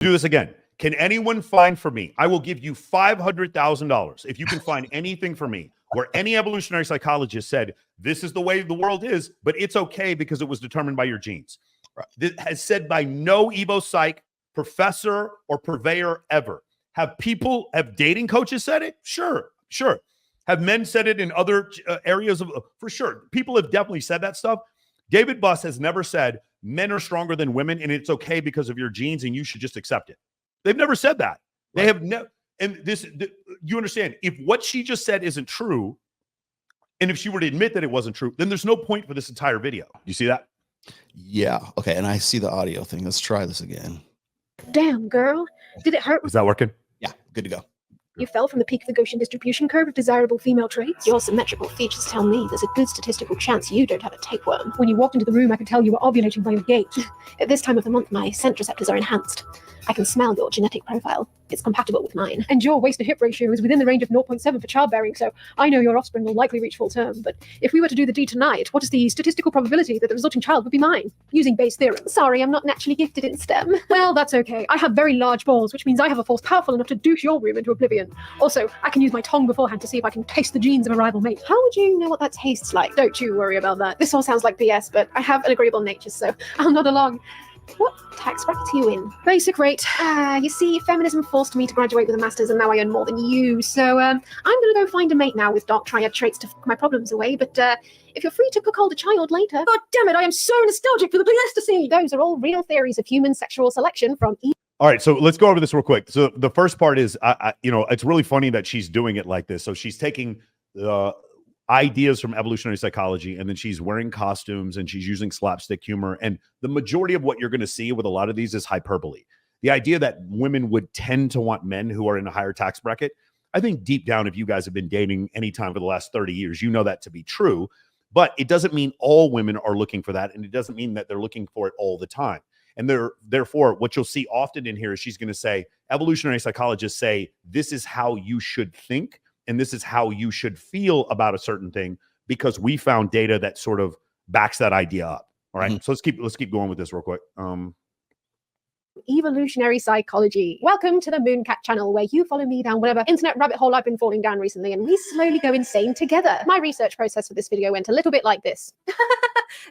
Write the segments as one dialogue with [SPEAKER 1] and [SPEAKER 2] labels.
[SPEAKER 1] Do this again. Can anyone find for me? I will give you $500,000 if you can find anything for me where any evolutionary psychologist said, this is the way the world is, but it's okay because it was determined by your genes. Right. This has said by no Evo Psych professor or purveyor ever. Have dating coaches said it? Sure. Have men said it in other areas for sure. People have definitely said that stuff. David Buss has never said men are stronger than women and it's okay because of your genes and you should just accept it. They've never said that. They have never. And you understand, if what she just said isn't true, and if she were to admit that it wasn't true, then there's no point for this entire video. You see that?
[SPEAKER 2] Yeah. Okay. And I see the audio thing. Let's try this again.
[SPEAKER 3] Damn, girl. Did it hurt?
[SPEAKER 1] Is that working?
[SPEAKER 2] Yeah. Good to go.
[SPEAKER 3] You fell from the peak of the Gaussian distribution curve of desirable female traits? Your symmetrical features tell me there's a good statistical chance you don't have a tapeworm. When you walked into the room, I could tell you were ovulating by your gait. At this time of the month, my scent receptors are enhanced. I can smell your genetic profile. It's compatible with mine. And your waist to hip ratio is within the range of 0.7 for childbearing, so I know your offspring will likely reach full term. But if we were to do the deed tonight, what is the statistical probability that the resulting child would be mine? Using Bayes' theorem. Sorry, I'm not naturally gifted in STEM. Well, that's okay. I have very large balls, which means I have a force powerful enough to douche your room into oblivion. Also, I can use my tongue beforehand to see if I can taste the genes of a rival mate. How would you know what that tastes like? Don't you worry about that. This all sounds like BS, but I have an agreeable nature, so I'll nod along. What tax bracket are you in? Basic rate. You see, feminism forced me to graduate with a master's and now I earn more than you. So I'm going to go find a mate now with dark triad traits to fuck my problems away. But if you're free to cuckold a child later... God damn it, I am so nostalgic for the Pleistocene! Those are all real theories of human sexual selection from...
[SPEAKER 1] All right, so let's go over this real quick. So the first part is, it's really funny that she's doing it like this. So she's taking the ideas from evolutionary psychology, and then she's wearing costumes and she's using slapstick humor. And the majority of what you're going to see with a lot of these is hyperbole. The idea that women would tend to want men who are in a higher tax bracket, I think deep down, if you guys have been dating any time for the last 30 years, you know that to be true. But it doesn't mean all women are looking for that, and it doesn't mean that they're looking for it all the time. And therefore, what you'll see often in here is she's going to say, evolutionary psychologists say, this is how you should think, and this is how you should feel about a certain thing, because we found data that sort of backs that idea up. All right. So let's keep going with this real quick.
[SPEAKER 3] Evolutionary psychology. Welcome to the Mooncat channel, where you follow me down whatever internet rabbit hole I've been falling down recently, and we slowly go insane together. My research process for this video went a little bit like this.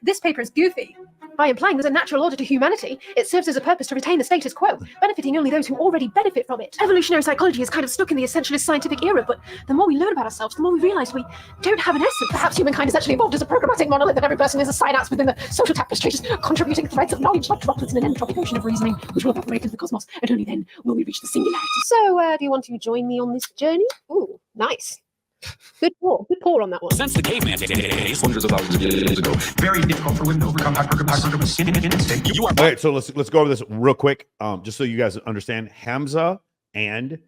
[SPEAKER 3] This paper is goofy. By implying there's a natural order to humanity, it serves as a purpose to retain the status quo, benefiting only those who already benefit from it. Evolutionary psychology is kind of stuck in the essentialist scientific era, but the more we learn about ourselves, the more we realize we don't have an essence. Perhaps humankind is actually evolved as a programmatic monolith, that every person is a synapse within the social tapestry, just contributing threads of knowledge like droplets in an entropic ocean of reasoning, which will evaporate into the cosmos, and only then will we reach the singularity. So, do you want to join me on this journey? Ooh, nice. Good pour on that one.
[SPEAKER 4] Since the caveman days,
[SPEAKER 5] hundreds of thousands of years ago, very difficult for women to overcome hypergamy.
[SPEAKER 1] All right, so let's go over this real quick, just so you guys understand. Hamza and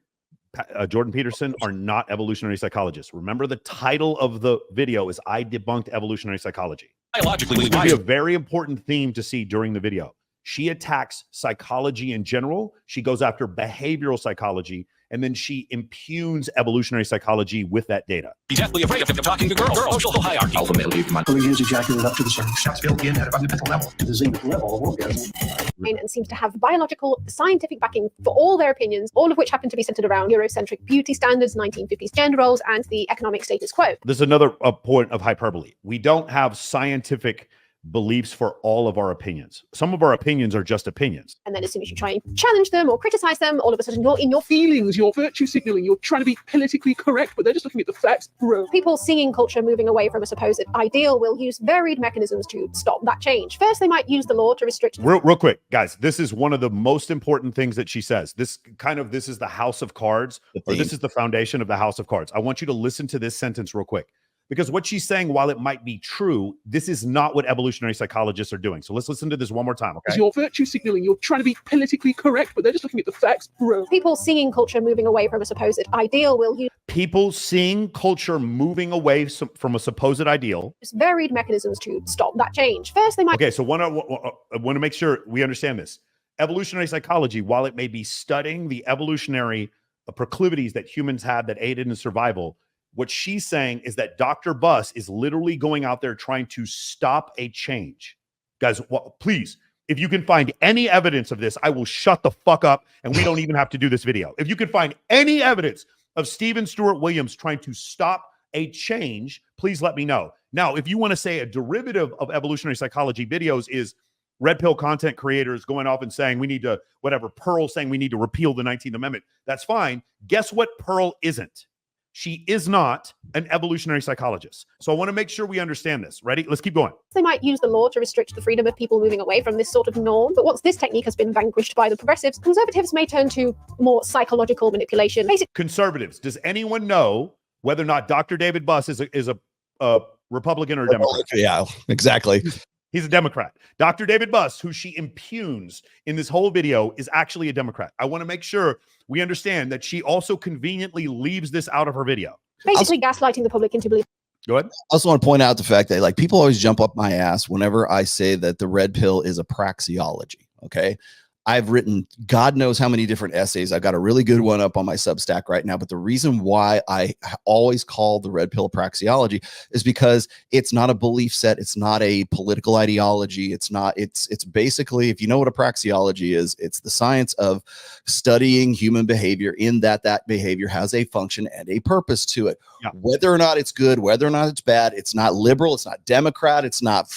[SPEAKER 1] Jordan Peterson are not evolutionary psychologists. Remember, the title of the video is "I Debunked Evolutionary Psychology."
[SPEAKER 4] biologically,
[SPEAKER 1] This will be a very important theme to see during the video. She attacks psychology in general. She goes after behavioral psychology, and then she impugns evolutionary psychology with that data.
[SPEAKER 4] be deathly afraid of talking to girls. Social hierarchy.
[SPEAKER 5] Alpha male human. Is ejaculated up to the surface. Shots built in at a fundamental level. To the zenith level of orgasm.
[SPEAKER 3] And seems to have biological, scientific backing for all their opinions, all of which happen to be centered around Eurocentric beauty standards, 1950s gender roles, and the economic status quo.
[SPEAKER 1] There's another point of hyperbole. We don't have scientific beliefs for all of our opinions. Some of our opinions are just opinions.
[SPEAKER 3] And then as soon as you try and challenge them or criticize them, all of a sudden you're in your
[SPEAKER 6] feelings, you're virtue signaling, you're trying to be politically correct, but they're just looking at the facts, bro.
[SPEAKER 3] People seeing culture moving away from a supposed ideal will use varied mechanisms to stop that change. First, they might use the law to restrict...
[SPEAKER 1] Real quick, guys, this is one of the most important things that she says. This is the house of cards, or this is the foundation of the house of cards. I want you to listen to this sentence real quick. Because what she's saying, while it might be true, this is not what evolutionary psychologists are doing. So let's listen to this one more time, okay?
[SPEAKER 6] You're virtue signaling, you're trying to be politically correct, but they're just looking at the facts, bro.
[SPEAKER 3] People seeing culture moving away from a supposed ideal will use...
[SPEAKER 1] People seeing culture moving away from a supposed ideal.
[SPEAKER 3] Varied mechanisms to stop that change. First, they might...
[SPEAKER 1] Okay, so I want to make sure we understand this. Evolutionary psychology, while it may be studying the evolutionary proclivities that humans have that aided in survival, what she's saying is that Dr. Buss is literally going out there trying to stop a change. Guys, please, If you can find any evidence of this, I will shut the fuck up and we don't even have to do this video. If you can find any evidence of Stephen Stewart Williams trying to stop a change, please let me know. Now, if you want to say a derivative of evolutionary psychology videos is red pill content creators going off and saying we need to, whatever, Pearl saying we need to repeal the 19th Amendment, that's fine. Guess what Pearl isn't? She is not an evolutionary psychologist. So I want to make sure we understand this. Ready? Let's keep going.
[SPEAKER 3] They might use the law to restrict the freedom of people moving away from this sort of norm, but once this technique has been vanquished by the progressives, conservatives may turn to more psychological manipulation.
[SPEAKER 1] Conservatives, does anyone know whether or not Dr. David Buss is a Republican or a Democrat?
[SPEAKER 2] Yeah, exactly.
[SPEAKER 1] He's a Democrat. Dr. David Buss, who she impugns in this whole video, is actually a Democrat. I want to make sure we understand that she also conveniently leaves this out of her video.
[SPEAKER 3] Basically gaslighting the public into believing.
[SPEAKER 1] Go ahead.
[SPEAKER 2] I also want to point out the fact that like people always jump up my ass whenever I say that the red pill is a praxeology. Okay. I've written God knows how many different essays. I've got a really good one up on my Substack right now. But the reason why I always call the red pill praxeology is because it's not a belief set. It's not a political ideology. It's basically, if you know what a praxeology is, it's the science of studying human behavior in that behavior has a function and a purpose to it. Yeah. Whether or not it's good, whether or not it's bad, it's not liberal, it's not Democrat, it's not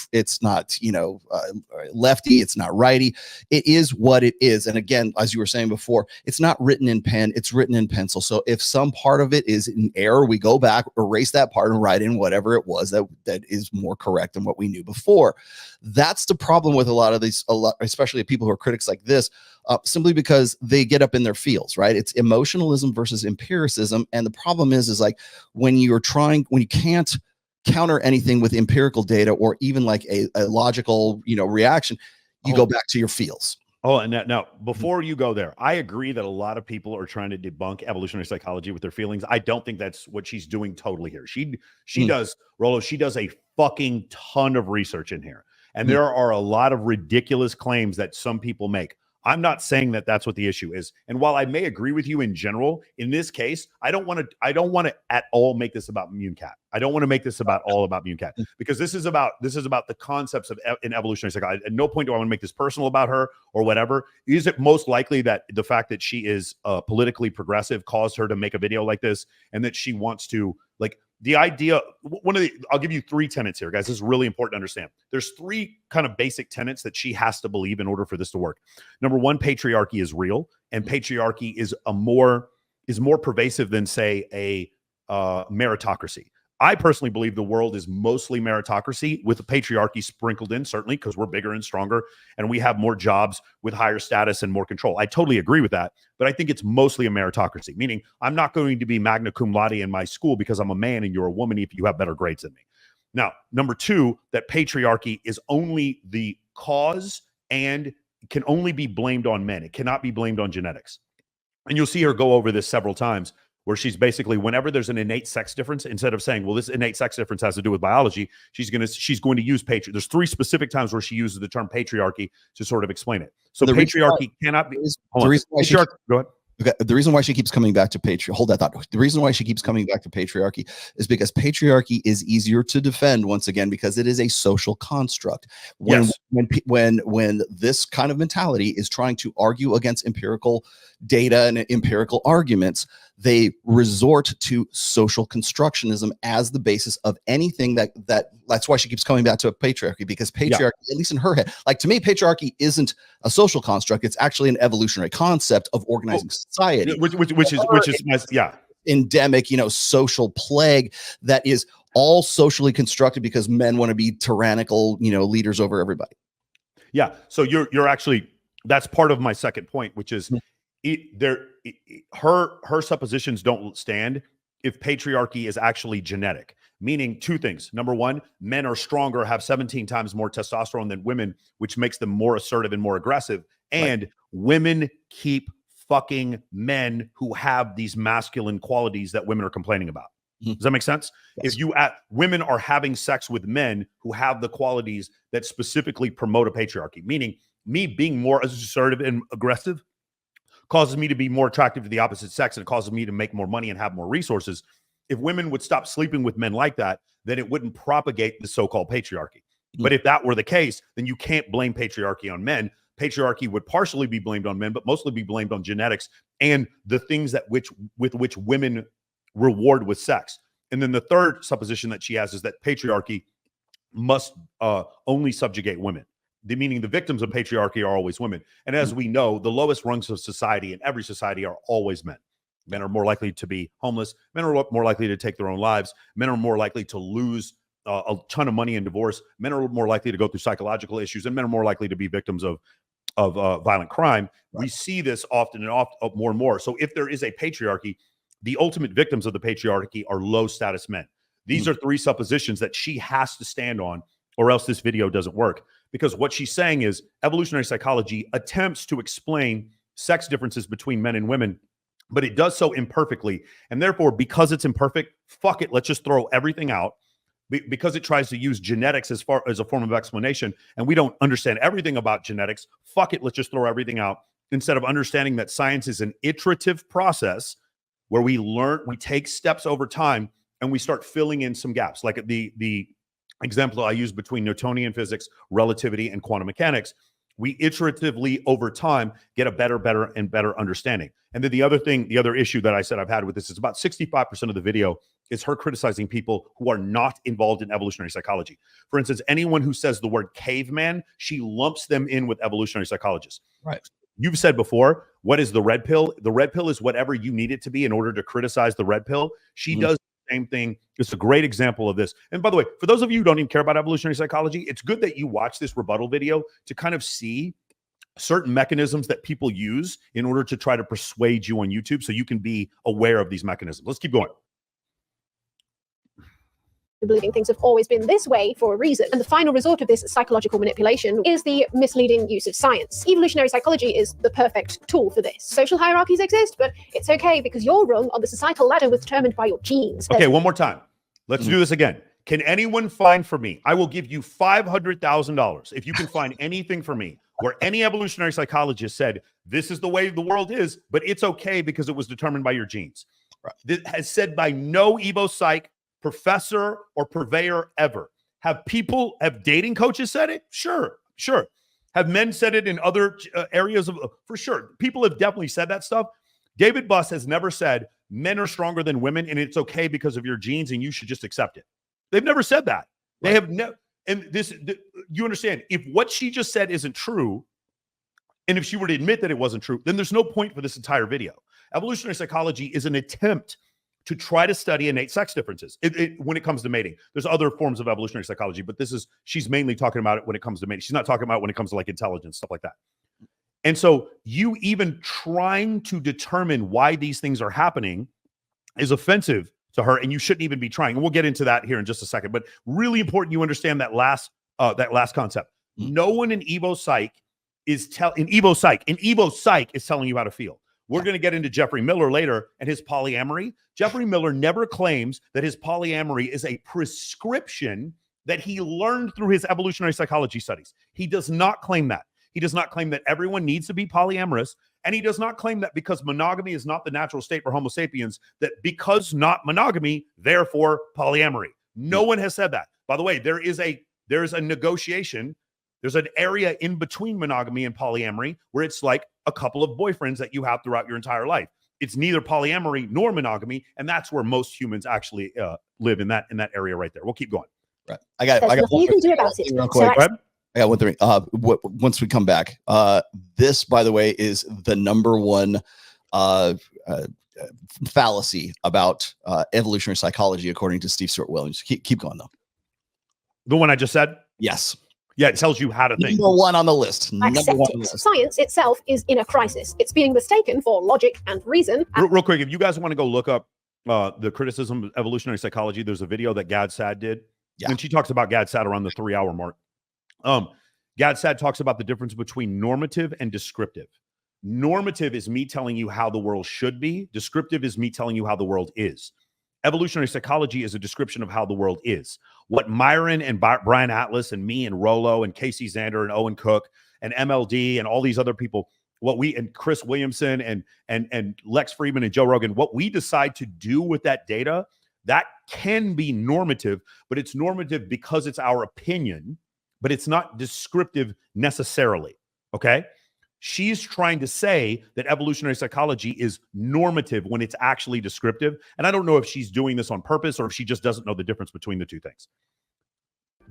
[SPEAKER 2] lefty, it's not righty. It is what it is. And again, as you were saying before, it's not written in pen, it's written in pencil. So if some part of it is in error, we go back, erase that part and write in whatever it was that is more correct than what we knew before. That's the problem with a lot of these, especially people who are critics like this, simply because they get up in their fields, right? It's emotionalism versus empiricism. And the problem is like when you can't counter anything with empirical data or even like a logical, reaction, you go back to your feels.
[SPEAKER 1] Oh, and now before you go there, I agree that a lot of people are trying to debunk evolutionary psychology with their feelings. I don't think that's what she's doing totally here. She does, Rollo, she does a fucking ton of research in here. And there are a lot of ridiculous claims that some people make. I'm not saying that that's what the issue is. And while I may agree with you in general, in this case, I don't want to at all make this about Mooncat. I don't want to make this all about Mooncat because this is about the concepts of in evolutionary psychology. At no point do I want to make this personal about her or whatever. Is it most likely that the fact that she is politically progressive caused her to make a video like this and that she wants to like the idea, I'll give you 3 tenets here, guys. This is really important to understand. There's 3 kind of basic tenets that she has to believe in order for this to work. Number 1, patriarchy is real, and patriarchy is more pervasive than, say, a meritocracy. I personally believe the world is mostly meritocracy with the patriarchy sprinkled in, certainly because we're bigger and stronger and we have more jobs with higher status and more control. I totally agree with that, but I think it's mostly a meritocracy, meaning I'm not going to be magna cum laude in my school because I'm a man and you're a woman if you have better grades than me. Now, number 2, that patriarchy is only the cause and can only be blamed on men. It cannot be blamed on genetics. And you'll see her go over this several times, where she's basically, whenever there's an innate sex difference, instead of saying, well, this innate sex difference has to do with biology, she's going to use patriarchy. There's 3 specific times where she uses the term patriarchy to sort of explain it. So the patriarchy cannot be.
[SPEAKER 2] The reason why
[SPEAKER 1] go ahead.
[SPEAKER 2] Okay, the reason why she keeps coming back to patriarchy, hold that thought. The reason why she keeps coming back to patriarchy is because patriarchy is easier to defend, once again, because it is a social construct. When this kind of mentality is trying to argue against empirical data and empirical arguments, they resort to social constructionism as the basis of anything that's why she keeps coming back to patriarchy, because patriarchy, at least in her head, like to me, patriarchy isn't a social construct. It's actually an evolutionary concept of organizing society, which is endemic, social plague that is all socially constructed because men want to be tyrannical, leaders over everybody.
[SPEAKER 1] Yeah. So you're actually, that's part of my second point, which is her suppositions don't stand if patriarchy is actually genetic, meaning 2 things. Number 1, men are stronger, have 17 times more testosterone than women, which makes them more assertive and more aggressive. And women keep fucking men who have these masculine qualities that women are complaining about. Does that make sense? Yes. If women are having sex with men who have the qualities that specifically promote a patriarchy, meaning me being more assertive and aggressive causes me to be more attractive to the opposite sex, and it causes me to make more money and have more resources. If women would stop sleeping with men like that, then it wouldn't propagate the so-called patriarchy. But if that were the case, then you can't blame patriarchy on men. Patriarchy would partially be blamed on men, but mostly be blamed on genetics and the things that with which women reward with sex. And then the third supposition that she has is that patriarchy must only subjugate women. Meaning the victims of patriarchy are always women. And as we know, the lowest rungs of society in every society are always men. Men are more likely to be homeless. Men are more likely to take their own lives. Men are more likely to lose a ton of money in divorce. Men are more likely to go through psychological issues, and men are more likely to be victims of violent crime. Right. We see this often and more and more. So if there is a patriarchy, the ultimate victims of the patriarchy are low status men. These are three suppositions that she has to stand on, or else this video doesn't work. Because what she's saying is evolutionary psychology attempts to explain sex differences between men and women, but it does so imperfectly. And therefore, because it's imperfect, fuck it, let's just throw everything out. Because it tries to use genetics as a form of explanation, and we don't understand everything about genetics, fuck it, let's just throw everything out, instead of understanding that science is an iterative process where we take steps over time, and we start filling in some gaps. Like the example I used between Newtonian physics, relativity, and quantum mechanics, we iteratively over time get a better and better understanding. And then the other issue that I said I've had with this is about 65% of the video is her criticizing people who are not involved in evolutionary psychology. For instance, anyone who says the word caveman, she lumps them in with evolutionary psychologists.
[SPEAKER 2] Right.
[SPEAKER 1] You've said before, what is the red pill? The red pill is whatever you need it to be in order to criticize the red pill. She does the same thing. It's a great example of this. And by the way, for those of you who don't even care about evolutionary psychology, it's good that you watch this rebuttal video to kind of see certain mechanisms that people use in order to try to persuade you on YouTube, so you can be aware of these mechanisms. Let's keep going.
[SPEAKER 3] Believing things have always been this way for a reason. And the final resort of this psychological manipulation is the misleading use of science. Evolutionary psychology is the perfect tool for this. Social hierarchies exist, but it's okay because your rung on the societal ladder was determined by your genes.
[SPEAKER 1] Okay, one more time. Let's do this again. Can anyone find for me? I will give you $500,000 if you can find anything for me where any evolutionary psychologist said, this is the way the world is, but it's okay because it was determined by your genes. Right. This has said by no Evo psych professor or purveyor ever. Have dating coaches said it? Sure. Have men said it in other areas for sure. People have definitely said that stuff. David Buss has never said men are stronger than women and it's okay because of your genes and you should just accept it. They've never said that. They have never. And you understand, if what she just said isn't true, and if she were to admit that it wasn't true, then there's no point for this entire video. Evolutionary psychology is an attempt to try to study innate sex differences when it comes to mating. There's other forms of evolutionary psychology, but she's mainly talking about it when it comes to mating. She's not talking about when it comes to like intelligence, stuff like that. And so you even trying to determine why these things are happening is offensive to her, and you shouldn't even be trying. And we'll get into that here in just a second. But really important you understand that last concept. No one in Evo Psych is telling you how to feel. We're going to get into Jeffrey Miller later and his polyamory. Jeffrey Miller never claims that his polyamory is a prescription that he learned through his evolutionary psychology studies. He does not claim that. He does not claim that everyone needs to be polyamorous. And he does not claim that because monogamy is not the natural state for Homo sapiens, that because not monogamy, therefore polyamory. No one has said that. By the way, there is a negotiation. There's an area in between monogamy and polyamory where it's like a couple of boyfriends that you have throughout your entire life. It's neither polyamory nor monogamy, and that's where most humans actually live in that area right there. We'll keep going.
[SPEAKER 2] Right. I got
[SPEAKER 3] nothing you can do about it.
[SPEAKER 2] Real quick. I got one thing. Once we come back, this, by the way, is the number one fallacy about evolutionary psychology, according to Steve Stewart Williams. Keep going though.
[SPEAKER 1] The one I just said.
[SPEAKER 2] Yes.
[SPEAKER 1] Yeah, it tells you how to think.
[SPEAKER 2] Number one on the list.
[SPEAKER 3] Science itself is in a crisis. It's being mistaken for logic and reason.
[SPEAKER 1] Real quick, if you guys want to go look up the criticism of evolutionary psychology, there's a video that Gad Saad did. Yeah. And she talks about Gad Saad around the 3-hour mark. Gad Saad talks about the difference between normative and descriptive. Normative is me telling you how the world should be. Descriptive is me telling you how the world is. Evolutionary psychology is a description of how the world is. What Myron and Brian Atlas and me and Rollo and Casey Zander and Owen Cook and MLD and all these other people, and Chris Williamson and Lex Friedman and Joe Rogan, what we decide to do with that data, that can be normative, but it's normative because it's our opinion. but it's not descriptive necessarily. Okay. She's trying to say that evolutionary psychology is normative when it's actually descriptive. And I don't know if she's doing this on purpose or if she just doesn't know the difference between the two things.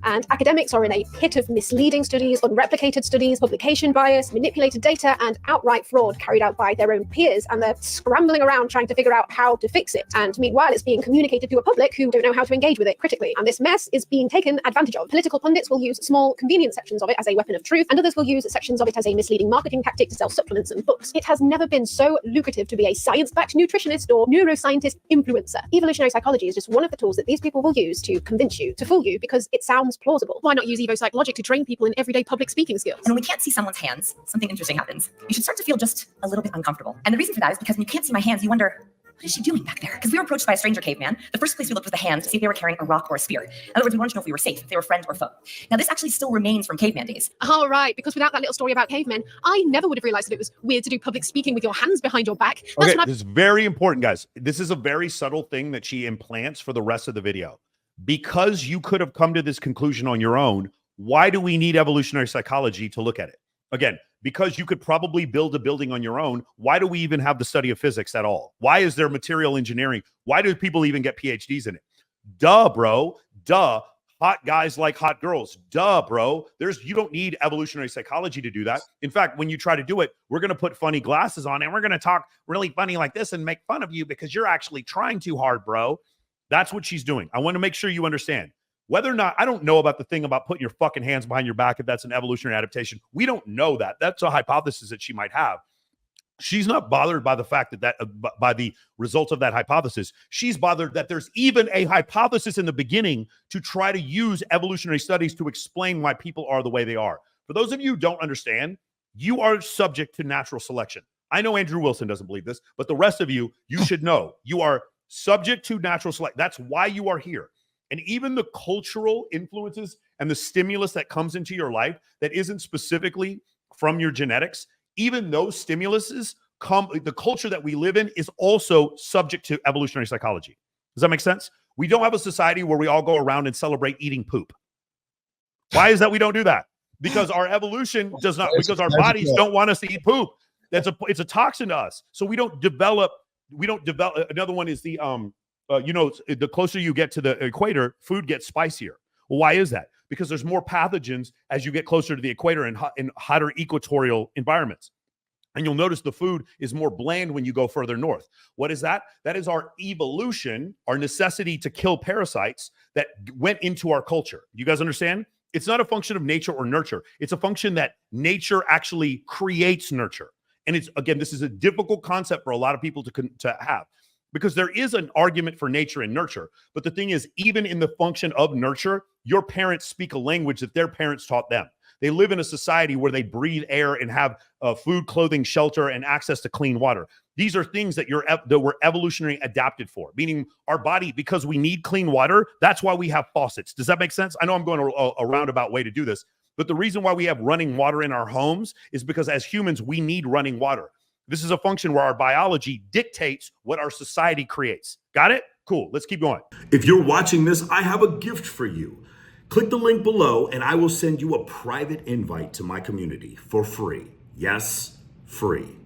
[SPEAKER 3] And academics are in a pit of misleading studies, unreplicated studies, publication bias, manipulated data, and outright fraud carried out by their own peers, and they're scrambling around trying to figure out how to fix it. And meanwhile, it's being communicated to a public who don't know how to engage with it critically. And this mess is being taken advantage of. Political pundits will use small, convenient sections of it as a weapon of truth, and others will use sections of it as a misleading marketing tactic to sell supplements and books. It has never been so lucrative to be a science-backed nutritionist or neuroscientist influencer. Evolutionary psychology is just one of the tools that these people will use to convince you, to fool you, because it sounds plausible. Why not use EvoPsychologic to train people in everyday public speaking skills?
[SPEAKER 7] And when we can't see someone's hands, something interesting happens. You should start to feel just a little bit uncomfortable. And the reason for that is because when you can't see my hands, you wonder, what is she doing back there? Because we were approached by a stranger caveman. The first place we looked was the hands to see if they were carrying a rock or a spear. In other words, we wanted to know if we were safe, if they were friend or foe. Now, this actually still remains from caveman days.
[SPEAKER 3] Oh, right, because without that little story about cavemen, I never would have realized that it was weird to do public speaking with your hands behind your back. That's
[SPEAKER 1] Okay,
[SPEAKER 3] when
[SPEAKER 1] this is very important, guys. This is a very subtle thing that she implants for the rest of the video. Because you could have come to this conclusion on your own, why do we need evolutionary psychology to look at it? Again, because you could probably build a building on your own. Why do we even have the study of physics at all? Why is there material engineering? Why do people even get PhDs in it? Duh, bro. Duh. Hot guys like hot girls. Duh, bro. You don't need evolutionary psychology to do that. In fact, when you try to do it, we're going to put funny glasses on and we're going to talk really funny like this and make fun of you because you're actually trying too hard, bro. That's what she's doing. I want to make sure you understand. Whether or not, I don't know about the thing about putting your fucking hands behind your back, if that's an evolutionary adaptation. We don't know that. That's a hypothesis that she might have. She's not bothered by the fact that by the results of that hypothesis. She's bothered that there's even a hypothesis in the beginning to try to use evolutionary studies to explain why people are the way they are. For those of you who don't understand, you are subject to natural selection. I know Andrew Wilson doesn't believe this, but the rest of you should know you are subject to natural selection. That's why you are here. And even the cultural influences and the stimulus that comes into your life that isn't specifically from your genetics, even those stimuluses the culture that we live in is also subject to evolutionary psychology. Does that make sense? We don't have a society where we all go around and celebrate eating poop. Why is that we don't do that? Because our evolution does not, because our bodies don't want us to eat poop. It's a toxin to us. So we don't develop. Another one is the the closer you get to the equator, food gets spicier. Well, why is that? Because there's more pathogens as you get closer to the equator in hotter equatorial environments. And you'll notice the food is more bland when you go further north. What is that? That is our evolution, our necessity to kill parasites that went into our culture. You guys understand? It's not a function of nature or nurture. It's a function that nature actually creates nurture. And it's, again, this is a difficult concept for a lot of people to have, because there is an argument for nature and nurture. But the thing is, even in the function of nurture, your parents speak a language that their parents taught them. They live in a society where they breathe air and have food, clothing, shelter, and access to clean water. These are things that we're evolutionary adapted for, meaning our body, because we need clean water, that's why we have faucets. Does that make sense? I know I'm going a roundabout way to do this, but the reason why we have running water in our homes is because as humans, we need running water. This is a function where our biology dictates what our society creates. Got it? Cool. Let's keep going.
[SPEAKER 8] If you're watching this, I have a gift for you. Click the link below and I will send you a private invite to my community for free. Yes, free.